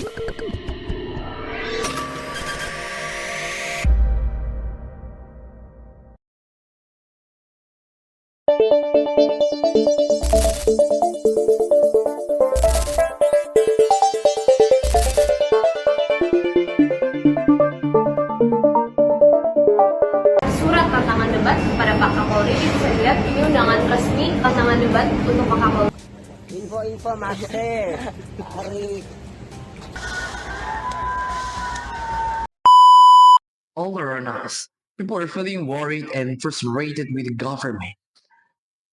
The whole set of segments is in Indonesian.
Surat tantangan debat kepada Pak Kapolri bisa dilihat ini undangan resmi tantangan debat untuk Pak Kapolri. Info master hari All around us, people are feeling worried and frustrated with the government.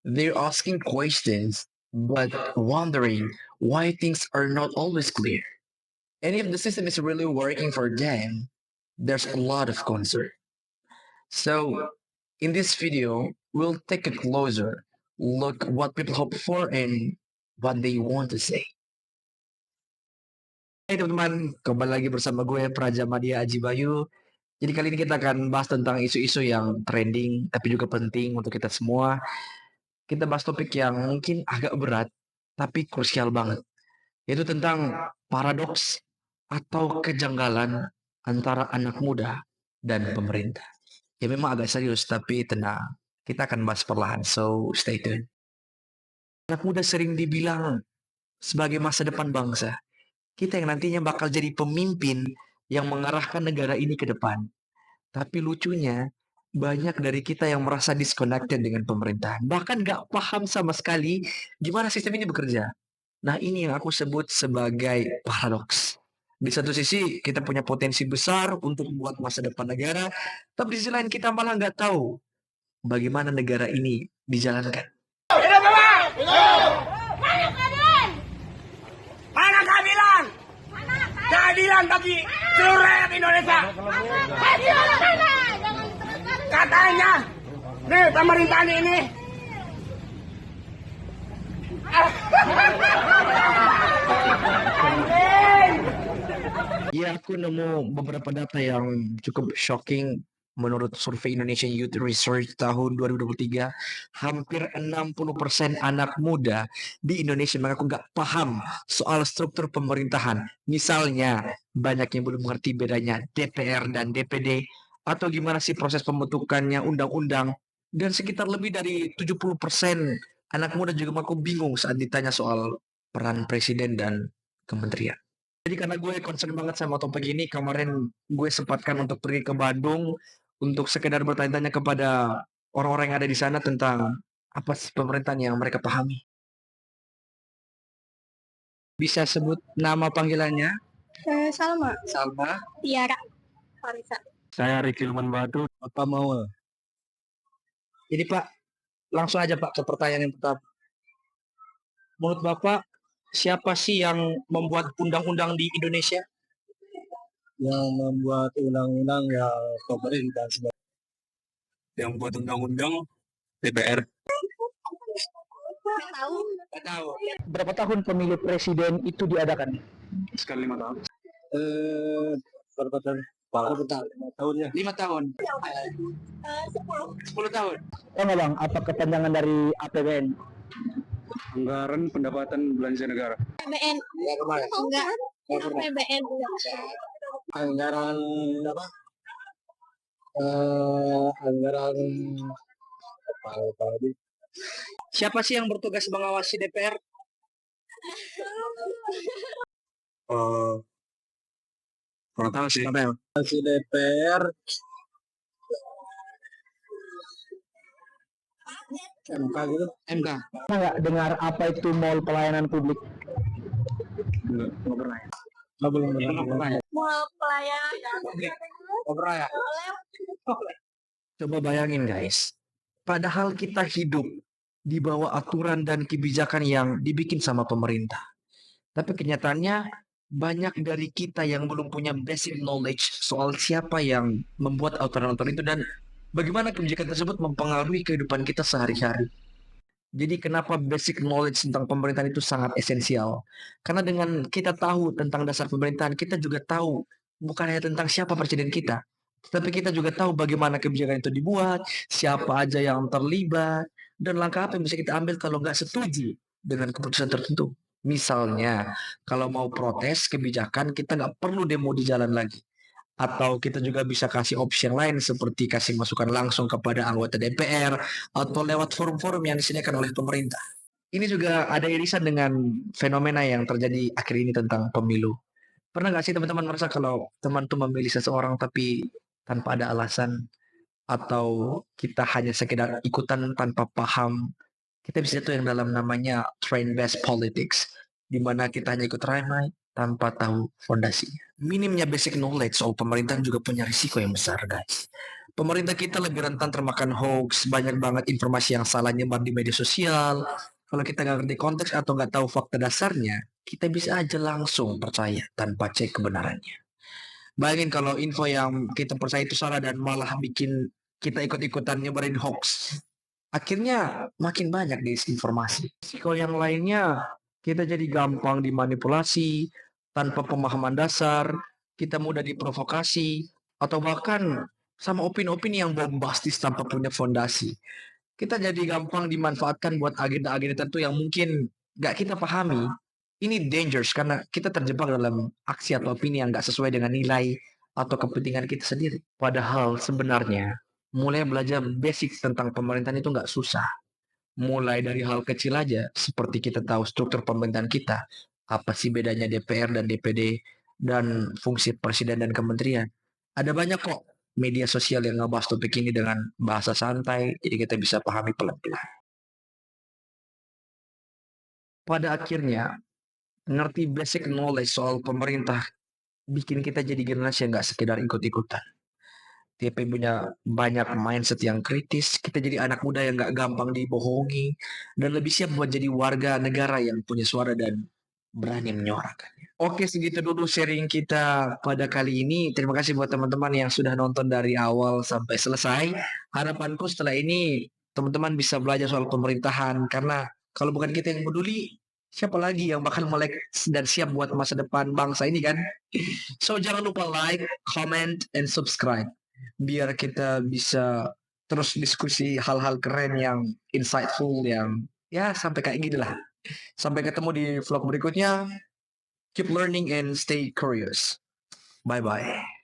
They're asking questions, but wondering why things are not always clear. And if the system is really working for them, there's a lot of concern. So, in this video, we'll take a closer look what people hope for and what they want to say. Hai teman-teman, kembali lagi bersama gue Praja Madia Aji Bayu. Jadi kali ini kita akan bahas tentang isu-isu yang trending tapi juga penting untuk kita semua. Kita bahas topik yang mungkin agak berat tapi krusial banget, yaitu tentang paradoks atau kejanggalan antara anak muda dan pemerintah. Ya memang agak serius tapi tenang, kita akan bahas perlahan, so stay tuned. Anak muda sering dibilang sebagai masa depan bangsa. Kita yang nantinya bakal jadi pemimpin yang mengarahkan negara ini ke depan. Tapi lucunya, banyak dari kita yang merasa disconnected dengan pemerintahan. Bahkan nggak paham sama sekali gimana sistem ini bekerja. Nah, ini yang aku sebut sebagai paradoks. Di satu sisi, kita punya potensi besar untuk membuat masa depan negara. Tapi di sisi lain, kita malah nggak tahu bagaimana negara ini dijalankan. mana keadilan? Keadilan bagi seluruh rakyat Indonesia. Katanya, nih pemerintahan ini. Ya, aku nemu beberapa data yang cukup shocking. Menurut survei Indonesian Youth Research tahun 2023, hampir 60% anak muda di Indonesia mengaku nggak paham soal struktur pemerintahan. Misalnya, banyak yang belum mengerti bedanya DPR dan DPD, atau gimana sih proses pembentukannya undang-undang. Dan sekitar lebih dari 70% anak muda juga mengaku bingung saat ditanya soal peran presiden dan kementerian. Jadi karena gue concern banget sama topik ini, kemarin gue sempatkan untuk pergi ke Bandung untuk sekedar bertanya-tanya kepada orang-orang yang ada di sana tentang apa sih pemerintahan yang mereka pahami. Bisa sebut nama panggilannya? Salma, Salma. Tiara, Farisa. Saya Riki Luman Batu. Bapak mau? Jadi Pak, langsung aja Pak ke pertanyaan yang pertama. Menurut Bapak, siapa sih yang membuat undang-undang di Indonesia? Yang membuat undang-undang ya pemerintah sebagai yang membuat undang-undang DPR. Nggak tahu. Berapa tahun pemilu presiden itu diadakan? Sekali 5 tahun. Berapa tahun? Berapa tahun? 5 tahun ya. 5 tahun. 10 tahun. Oh nggak bang, apa kepanjangan dari APBN? Anggaran pendapatan belanja negara. PBN. Ya kemarin. Enggak. Nggak pernah. PBN. Anggaran apa? Anggaran apa tadi? Siapa sih yang bertugas mengawasi DPR? Kurang tahu sih. Siapa yang? Si DPR MK gitu. MK. Pernah nggak dengar apa itu mall pelayanan publik? nggak pernah. Belum pernah ya. Mall pelayanan. Nggak pernah ya. Coba bayangin guys. Padahal kita hidup di bawah aturan dan kebijakan yang dibikin sama pemerintah. Tapi kenyataannya banyak dari kita yang belum punya basic knowledge soal siapa yang membuat aturan-aturan itu dan bagaimana kebijakan tersebut mempengaruhi kehidupan kita sehari-hari. Jadi kenapa basic knowledge tentang pemerintahan itu sangat esensial? Karena dengan kita tahu tentang dasar pemerintahan, kita juga tahu bukan hanya tentang siapa presiden kita, tapi kita juga tahu bagaimana kebijakan itu dibuat, siapa aja yang terlibat, dan langkah apa yang bisa kita ambil kalau nggak setuju dengan keputusan tertentu. Misalnya, kalau mau protes kebijakan, kita nggak perlu demo di jalan lagi. Atau kita juga bisa kasih opsi yang lain seperti kasih masukan langsung kepada anggota DPR atau lewat forum-forum yang disediakan oleh pemerintah. Ini juga ada irisan dengan fenomena yang terjadi akhir ini tentang pemilu. Pernah nggak sih teman-teman merasa kalau teman tuh memilih seseorang tapi tanpa ada alasan atau kita hanya sekedar ikutan tanpa paham? Kita bisa tuh yang dalam namanya trend-based politics, di mana kita hanya ikut ramai tanpa tahu fondasinya. Minimnya basic knowledge soal pemerintahan juga punya risiko yang besar, guys. Pemerintah kita lebih rentan termakan hoax, banyak banget informasi yang salah nyebar di media sosial. Kalau kita nggak ngerti konteks atau nggak tahu fakta dasarnya, kita bisa aja langsung percaya tanpa cek kebenarannya. Bayangin kalau info yang kita percaya itu salah dan malah bikin kita ikut-ikutan nyebarin hoax. Akhirnya makin banyak disinformasi. Risiko yang lainnya, kita jadi gampang dimanipulasi tanpa pemahaman dasar, kita mudah diprovokasi, atau bahkan sama opini-opini yang bombastis tanpa punya fondasi. Kita jadi gampang dimanfaatkan buat agenda-agenda tertentu yang mungkin gak kita pahami. Ini dangerous karena kita terjebak dalam aksi atau opini yang gak sesuai dengan nilai atau kepentingan kita sendiri. Padahal sebenarnya mulai belajar basic tentang pemerintahan itu nggak susah. Mulai dari hal kecil aja, seperti kita tahu struktur pemerintahan kita, apa sih bedanya DPR dan DPD, dan fungsi presiden dan kementerian. Ada banyak kok media sosial yang ngebahas topik ini dengan bahasa santai, jadi kita bisa pahami pelan-pelan. Pada akhirnya, ngerti basic knowledge soal pemerintah bikin kita jadi generasi yang nggak sekedar ikut-ikutan. TP punya banyak mindset yang kritis, kita jadi anak muda yang gak gampang dibohongi, dan lebih siap buat jadi warga negara yang punya suara dan berani menyuarakannya. Oke, segitu dulu sharing kita pada kali ini. Terima kasih buat teman-teman yang sudah nonton dari awal sampai selesai. Harapanku setelah ini teman-teman bisa belajar soal pemerintahan, karena kalau bukan kita yang peduli, siapa lagi yang bakal melek dan siap buat masa depan bangsa ini kan? So jangan lupa like, comment, and subscribe biar kita bisa terus diskusi hal-hal keren yang insightful yang ya sampai kayak gini lah. Sampai ketemu di vlog berikutnya. Keep learning and stay curious. Bye bye.